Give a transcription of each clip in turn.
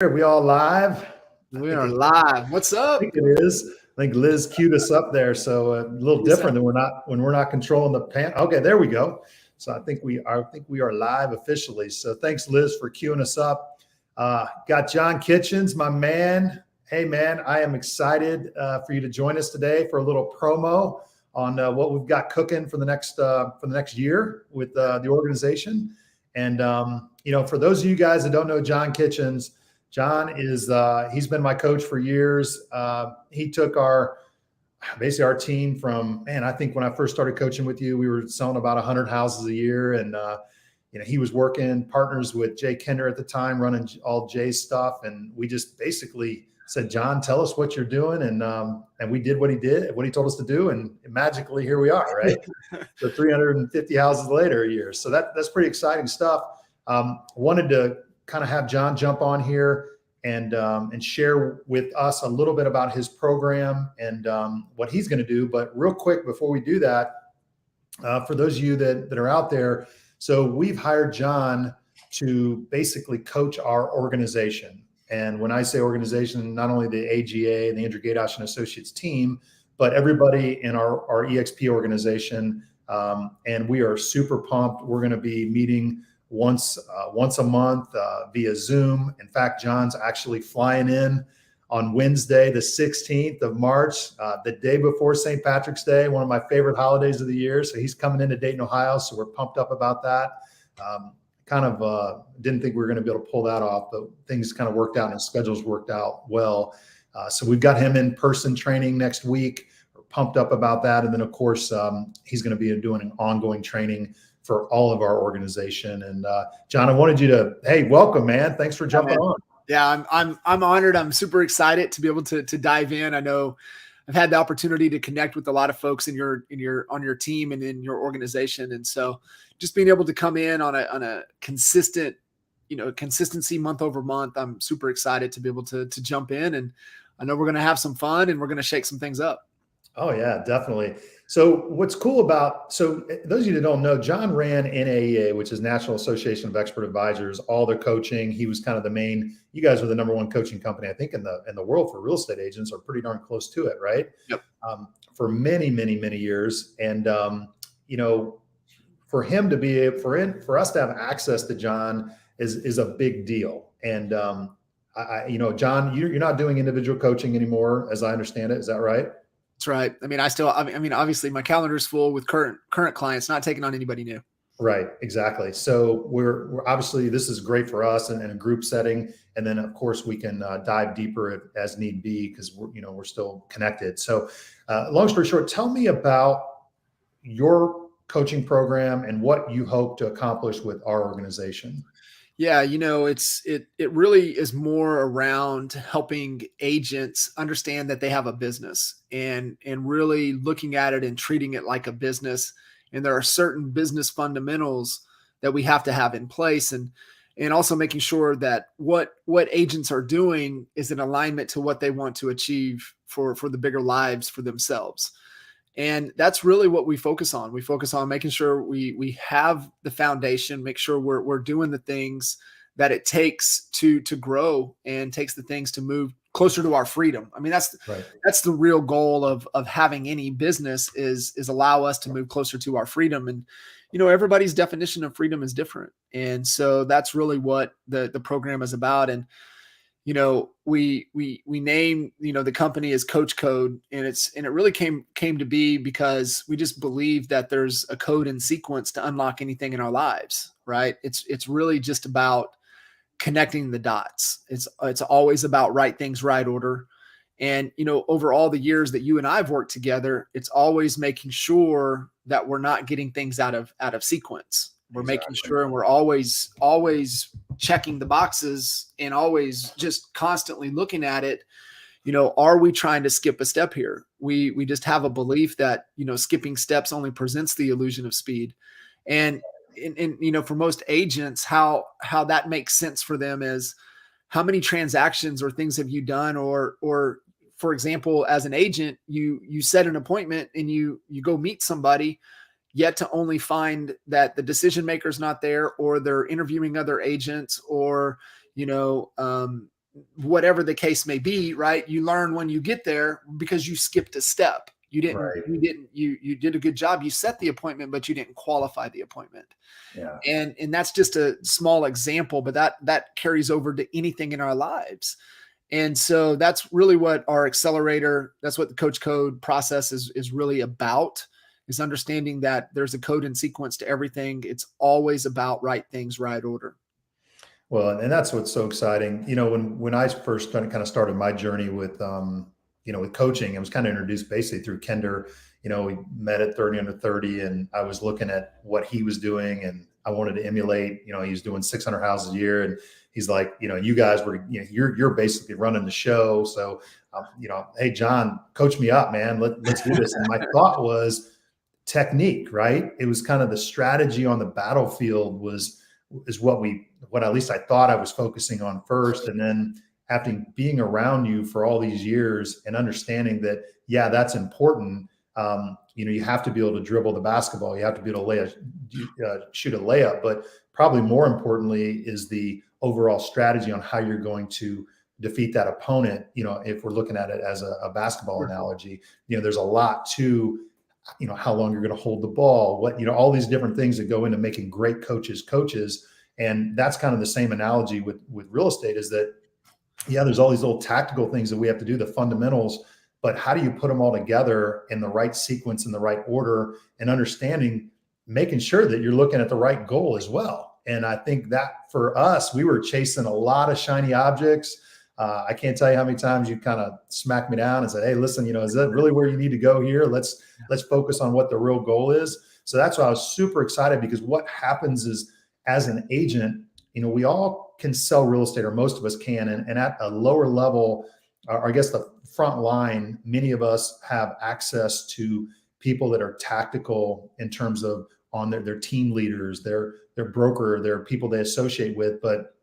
Are we all live? We are live. What's I up? think it is. I think Liz queued us up there, so a little different than we're not controlling the pan. Okay, there we go. So I think we are live officially. So thanks, Liz, for queuing us up. Got John Kitchens, my man. Hey, man, I am excited for you to join us today for a little promo on what we've got cooking for the next year with the organization. And for those of you guys that don't know John Kitchens. John is he's been my coach for years. He took basically our team from, man, I think when I first started coaching with you, we were selling about 100 houses a year. And, he was working partners with Jay Kinder at the time, running all Jay's stuff. And we just basically said, John, tell us what you're doing. And we did what he told us to do. And magically here we are, right? So 350 houses later a year. So that's pretty exciting stuff. Wanted to kind of have John jump on here and share with us a little bit about his program and what he's going to do. But real quick, before we do that, for those of you that are out there, so we've hired John to basically coach our organization. And when I say organization, not only the AGA and the Andrew Gaydosh and Associates team, but everybody in our EXP organization. And we are super pumped. We're going to be meeting once a month via Zoom. In fact, John's actually flying in on Wednesday, the 16th of March, the day before St. Patrick's Day, one of my favorite holidays of the year. So he's coming into Dayton, Ohio. So we're pumped up about that. Didn't think we were going to be able to pull that off, but things kind of worked out and his schedules worked out well. So we've got him in person training next week. We're pumped up about that. And then of course, he's going to be doing an ongoing training for all of our organization. And John, I wanted you to, hey, welcome, man. Thanks for jumping on. Yeah, I'm honored. I'm super excited to be able to dive in. I know I've had the opportunity to connect with a lot of folks on your team and in your organization. And so just being able to come in on a consistent, consistency month over month, I'm super excited to be able to jump in. And I know we're going to have some fun and we're going to shake some things up. Oh yeah, definitely. So what's cool so those of you that don't know, John ran NAEA, which is National Association of Expert Advisors, all their coaching. He was kind of the main, you guys are the number one coaching company, I think in the world for real estate agents, or pretty darn close to it. Right. Yep. For many, many, many years. And, for him to be, for us to have access to John is a big deal. And, John, you're not doing individual coaching anymore, as I understand it. Is that right? That's right. I mean, obviously my calendar's full with current clients, not taking on anybody new. Right. Exactly. So we're obviously, this is great for us in a group setting. And then of course we can dive deeper as need be, because we're still connected. So long story short, tell me about your coaching program and what you hope to accomplish with our organization. Yeah, it really is more around helping agents understand that they have a business and really looking at it and treating it like a business. And there are certain business fundamentals that we have to have in place, and also making sure that what agents are doing is in alignment to what they want to achieve for the bigger lives for themselves. And that's really what we focus on. We focus on making sure we have the foundation, make sure we're doing the things that it takes to grow and takes the things to move closer to our freedom. I mean, that's the real goal of having any business is allow us to move closer to our freedom. And, everybody's definition of freedom is different. And so that's really what the program is about. And, we name, the company as Coach Code, and it really came to be because we just believe that there's a code and sequence to unlock anything in our lives, right? It's really just about connecting the dots. It's always about right things, right order. And, over all the years that you and I've worked together, it's always making sure that we're not getting things out of sequence. We're making sure, and we're always checking the boxes and always just constantly looking at it. Are we trying to skip a step here? We just have a belief that, skipping steps only presents the illusion of speed. And for most agents, how that makes sense for them is how many transactions or things have you done, or for example, as an agent, you set an appointment and you go meet somebody, yet to only find that the decision maker's not there, or they're interviewing other agents, or, whatever the case may be, right? You learn when you get there because you skipped a step. You Right. did a good job. You set the appointment, but you didn't qualify the appointment. Yeah. And that's just a small example, but that carries over to anything in our lives. And so that's really what our accelerator, that's what the coach code process is really about, is understanding that there's a code and sequence to everything. It's always about right things, right order. Well, and that's what's so exciting. When I first kind of started my journey with with coaching, I was kind of introduced basically through Kender. We met at 30 under 30, and I was looking at what he was doing, and I wanted to emulate. He was doing 600 houses a year, and he's like, you guys were, you're basically running the show. So, hey, John, coach me up, man. Let's do this. And my thought was technique, right? It was kind of the strategy on the battlefield is what at least I thought I was focusing on first. And then after being around you for all these years and understanding that, yeah, that's important. You have to be able to dribble the basketball. You have to be able to shoot a layup, but probably more importantly is the overall strategy on how you're going to defeat that opponent. If we're looking at it as a basketball analogy, there's a lot to, how long you're going to hold the ball, all these different things that go into making great coaches. And that's kind of the same analogy with real estate, is that, yeah, there's all these little tactical things that we have to do, the fundamentals, but how do you put them all together in the right sequence, in the right order, and understanding, making sure that you're looking at the right goal as well. And I think that for us, we were chasing a lot of shiny objects. I can't tell you how many times you kind of smacked me down and said, hey, listen, is that really where you need to go here? Let's focus on what the real goal is. So that's why I was super excited, because what happens is, as an agent, we all can sell real estate, or most of us can. And at a lower level, or I guess the front line, many of us have access to people that are tactical in terms of on their team leaders, their broker, their people they associate with. But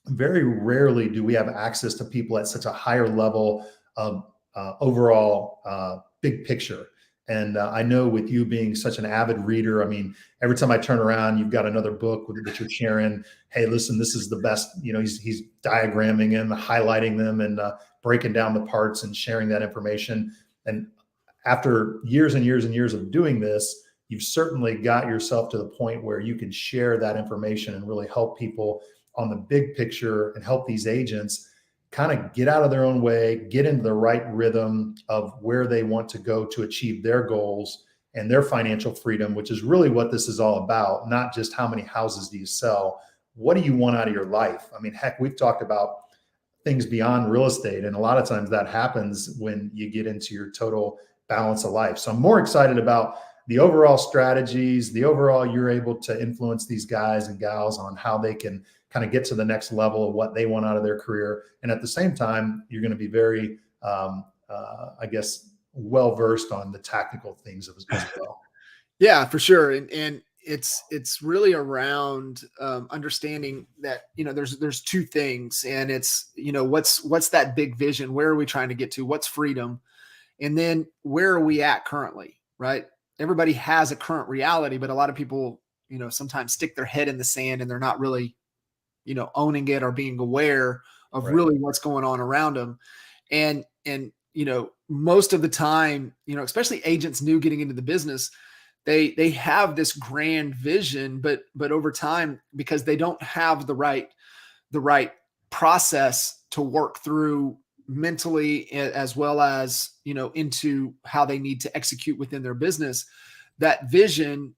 very rarely do we have access to people at such a higher level of overall big picture. And I know with you being such an avid reader, I mean, every time I turn around, you've got another book that you're sharing. Hey, listen, this is the best. He's diagramming them, highlighting them, and breaking down the parts and sharing that information. And after years and years and years of doing this, you've certainly got yourself to the point where you can share that information and really help people on the big picture, and help these agents kind of get out of their own way, get into the right rhythm of where they want to go to achieve their goals and their financial freedom, which is really what this is all about. Not just how many houses do you sell, what do you want out of your life? I mean, heck, we've talked about things beyond real estate, and a lot of times that happens when you get into your total balance of life. So I'm more excited about the overall strategies, the overall, you're able to influence these guys and gals on how they can kind of get to the next level of what they want out of their career. And at the same time, you're going to be very, I guess, well-versed on the tactical things as well. Yeah, for sure. And it's really around understanding that, there's two things, and it's, what's that big vision? Where are we trying to get to? What's freedom? And then where are we at currently, right? Everybody has a current reality, but a lot of people, sometimes stick their head in the sand, and they're not really, owning it or being aware of really what's going on around them. And most of the time, especially agents new getting into the business, they have this grand vision, but over time, because they don't have the right process to work through mentally, as well as, into how they need to execute within their business, that vision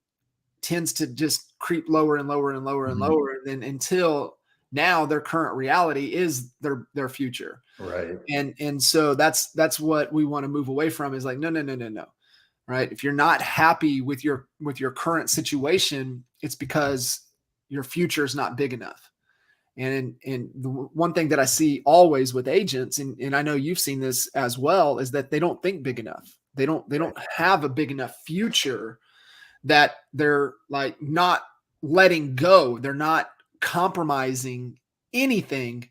tends to just creep lower and lower and lower and lower, and then until now their current reality is their future. Right. And so that's what we want to move away from, is like, no. Right. If you're not happy with your current situation, it's because your future is not big enough. And the one thing that I see always with agents, and I know you've seen this as well, is that they don't think big enough. They don't have a big enough future, that they're like not letting go. They're not compromising anything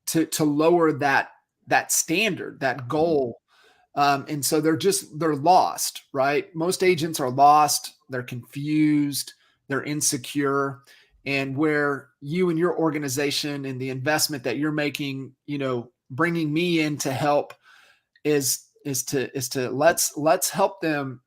to lower that standard, that goal. And so they're lost, right? Most agents are lost. They're confused. They're insecure. and where you and your organization and the investment that you're making, bringing me in to help is to let's help them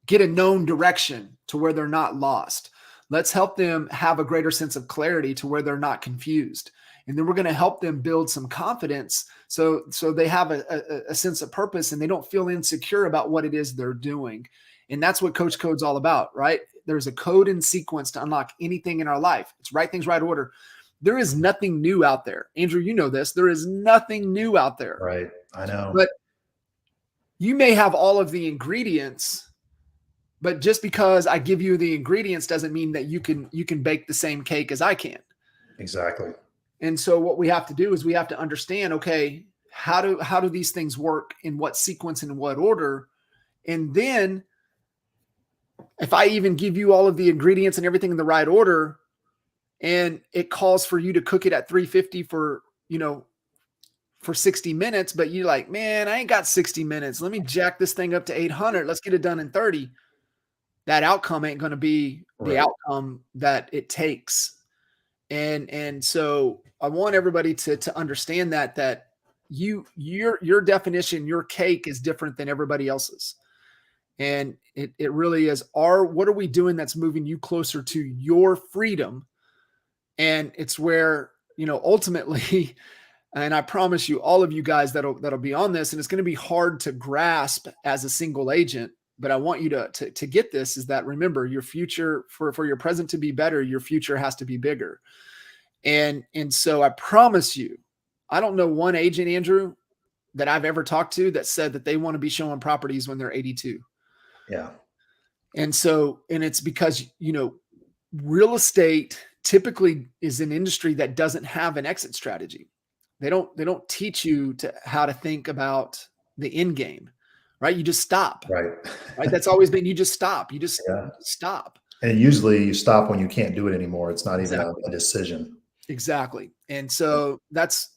get a known direction to where they're not lost. Let's help them have a greater sense of clarity to where they're not confused. And then we're going to help them build some confidence so they have a sense of purpose and they don't feel insecure about what it is they're doing. And that's what Coach Code's all about, right? There's a code and sequence to unlock anything in our life. It's right things, right order. There is nothing new out there. Andrew, you know this. There is nothing new out there. Right. I know. But you may have all of the ingredients, but just because I give you the ingredients doesn't mean that you can bake the same cake as I can. Exactly. And so what we have to do is we have to understand, okay, how do these things work, in what sequence and in what order? And then if I even give you all of the ingredients and everything in the right order, and it calls for you to cook it at 350 for 60 minutes, but you're like, man, I ain't got 60 minutes. Let me jack this thing up to 800. Let's get it done in 30. That outcome ain't going to be the outcome that it takes. And so I want everybody to understand that your definition, your cake is different than everybody else's. And it really is what are we doing that's moving you closer to your freedom? And it's where, ultimately, and I promise you, all of you guys that'll be on this, and it's going to be hard to grasp as a single agent, but I want you to get this, is that, remember, your future, for your present to be better, your future has to be bigger. And so I promise you, I don't know one agent, Andrew, that I've ever talked to that said that they want to be showing properties when they're 82. Yeah. And it's because, real estate typically is an industry that doesn't have an exit strategy. They don't teach you how to think about the end game, right? You just stop, right? That's always been, you just stop. You just stop. And usually you stop when you can't do it anymore. It's not even a decision. Exactly. And so that's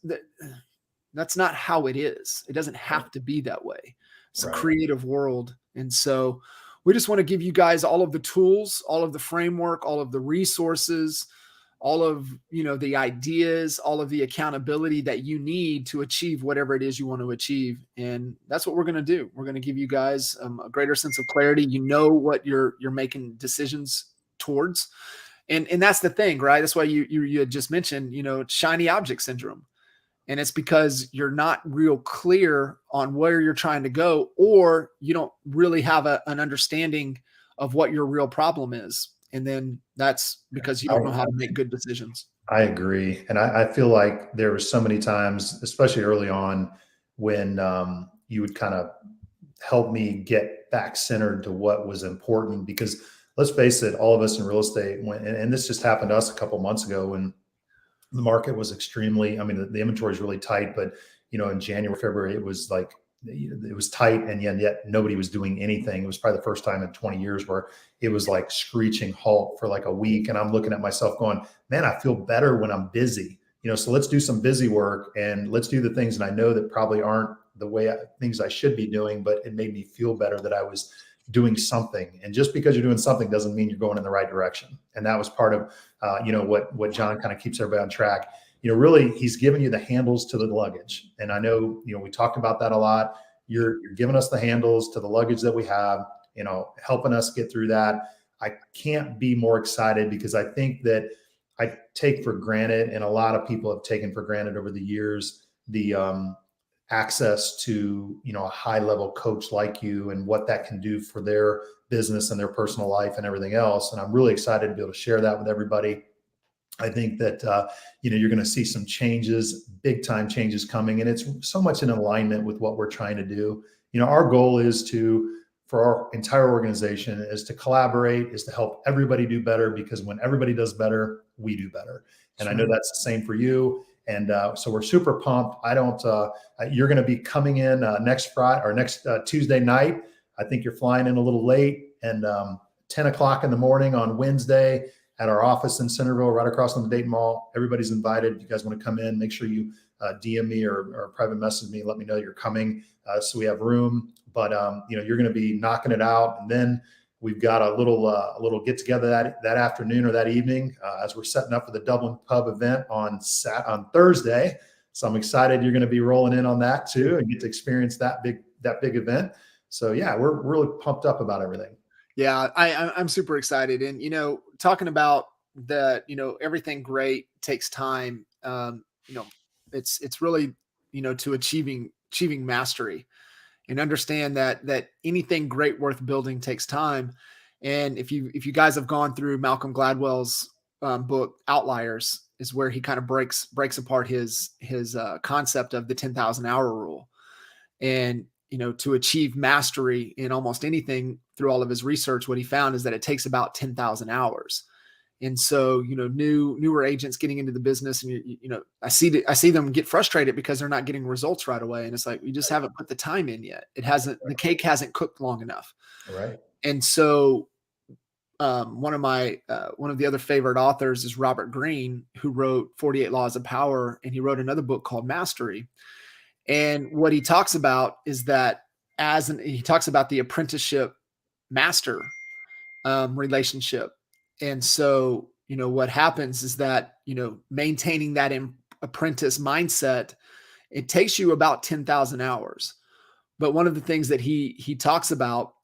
not how it is. It doesn't have to be that way. It's a creative world. And so we just want to give you guys all of the tools, all of the framework, all of the resources, all of, the ideas, all of the accountability that you need to achieve whatever it is you want to achieve. And that's what we're going to do. We're going to give you guys a greater sense of clarity. What you're making decisions towards. And that's the thing, right? That's why you had just mentioned, shiny object syndrome. And it's because you're not real clear on where you're trying to go, or you don't really have an understanding of what your real problem is. And then that's because you don't know how to make good decisions. I agree. And I feel like there were so many times, especially early on, when you would kind of help me get back centered to what was important, because let's face it, all of us in real estate, and this just happened to us a couple months ago when the market was extremely, the inventory is really tight, but in January, February, it was like, it was tight, and yet nobody was doing anything. It was probably the first time in 20 years where it was like screeching halt for like a week. And I'm looking at myself going, man, I feel better when I'm busy, so let's do some busy work and let's do the things. And I know that probably aren't the way things I should be doing, but it made me feel better that I was doing something. And just because you're doing something doesn't mean you're going in the right direction. And that was part of, what John kind of keeps everybody on track. Really, he's giving you the handles to the luggage. And I know, we talked about that a lot. You're giving us the handles to the luggage that we have, helping us get through that. I can't be more excited, because I think that I take for granted, and a lot of people have taken for granted over the years, the access to, a high level coach like you and what that can do for their business and their personal life and everything else. And I'm really excited to be able to share that with everybody. I think that, you're going to see some changes, big time changes coming. And it's so much in alignment with what we're trying to do. Our goal is for our entire organization is to collaborate, is to help everybody do better, because when everybody does better, we do better. And I know that's the same for you. And so we're super pumped. You're going to be coming in next Friday or next Tuesday night. I think you're flying in a little late, and 10 o'clock in the morning on Wednesday at our office in Centerville, right across from the Dayton Mall. Everybody's invited. If you guys want to come in, make sure you DM me or private message me. Let me know you're coming, so we have room. But you're going to be knocking it out. And then we've got a little get together that afternoon or that evening as we're setting up for the Dublin Pub event on Thursday. So I'm excited you're going to be rolling in on that too and get to experience that big event. So yeah, we're really pumped up about everything. Yeah, I'm super excited. And, talking about everything great takes time. It's really, to achieving mastery, and understand that anything great worth building takes time. And if you guys have gone through Malcolm Gladwell's book Outliers, is where he kind of breaks apart his concept of the 10,000 hour rule. And, to achieve mastery in almost anything through all of his research, what he found is that it takes about 10,000 hours. And so, newer agents getting into the business, and I see them get frustrated because they're not getting results right away. And it's like, we just haven't put the time in yet. The cake hasn't cooked long enough. Right. And so, one of the other favorite authors is Robert Greene, who wrote 48 Laws of Power, and he wrote another book called Mastery. And what he talks about is that he talks about the apprenticeship master relationship. And so, what happens is that, maintaining that apprentice mindset, it takes you about 10,000 hours. But one of the things that he talks about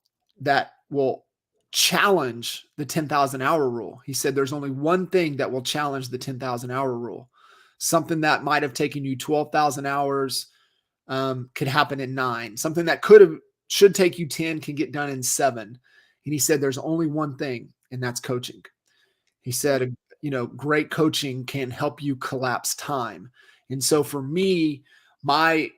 that will challenge the 10,000 hour rule, he said there's only one thing that will challenge the 10,000 hour rule. Something that might have taken you 12,000 hours could happen in 9. Something that should take you 10 can get done in 7. And he said there's only one thing, and that's coaching. He said, great coaching can help you collapse time. And so for me, my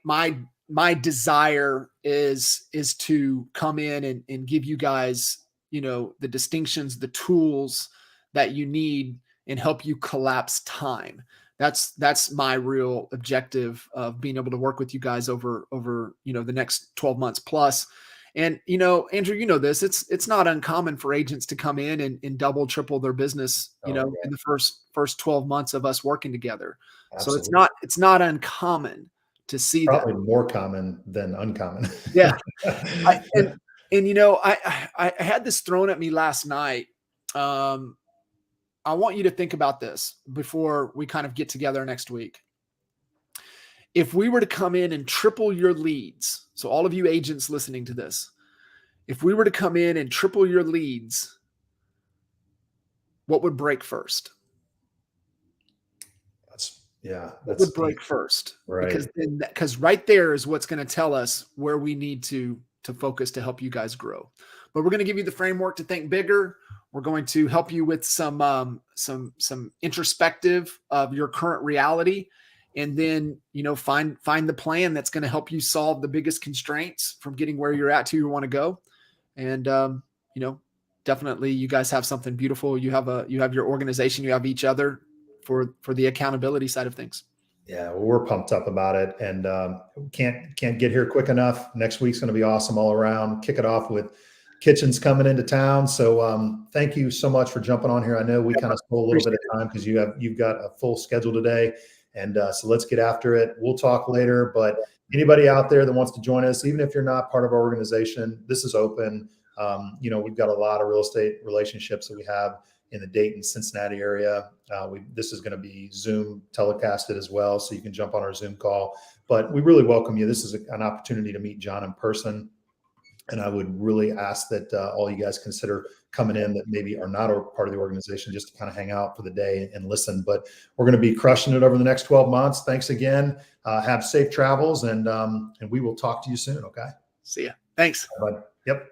desire is to come in and give you guys, the distinctions, the tools that you need, and help you collapse time. That's my real objective of being able to work with you guys over the next 12 months plus. And, Andrew, this, it's not uncommon for agents to come in and double, triple their business, in the first 12 months of us working together. Absolutely. So it's not uncommon to see Probably that. More common than uncommon. Yeah. I had this thrown at me last night. I want you to think about this before we kind of get together next week. If we were to come in and triple your leads, so all of you agents listening to this, if we were to come in and triple your leads, what would break first? What would break first? Right. Because right there is what's going to tell us where we need to focus to help you guys grow. But we're going to give you the framework to think bigger. We're going to help you with some introspective of your current reality, and then find the plan that's going to help you solve the biggest constraints from getting where you're at to you want to go. And definitely, you guys have something beautiful. You have your organization. You have each other for the accountability side of things. Yeah, well, we're pumped up about it, and can't get here quick enough. Next week's going to be awesome all around. Kick it off with Kitchens coming into town. So thank you so much for jumping on here. I know we kind of stole a little bit of time because you've got a full schedule today. And so let's get after it. We'll talk later, but anybody out there that wants to join us, even if you're not part of our organization, this is open. We've got a lot of real estate relationships that we have in the Dayton, Cincinnati area. This is going to be Zoom telecasted as well, so you can jump on our Zoom call. But we really welcome you. This is an opportunity to meet John in person. And I would really ask that all you guys consider coming in that maybe are not a part of the organization, just to kind of hang out for the day and listen. But we're going to be crushing it over the next 12 months. Thanks again. Have safe travels, and we will talk to you soon. Okay. See ya. Thanks. Bye. Yep.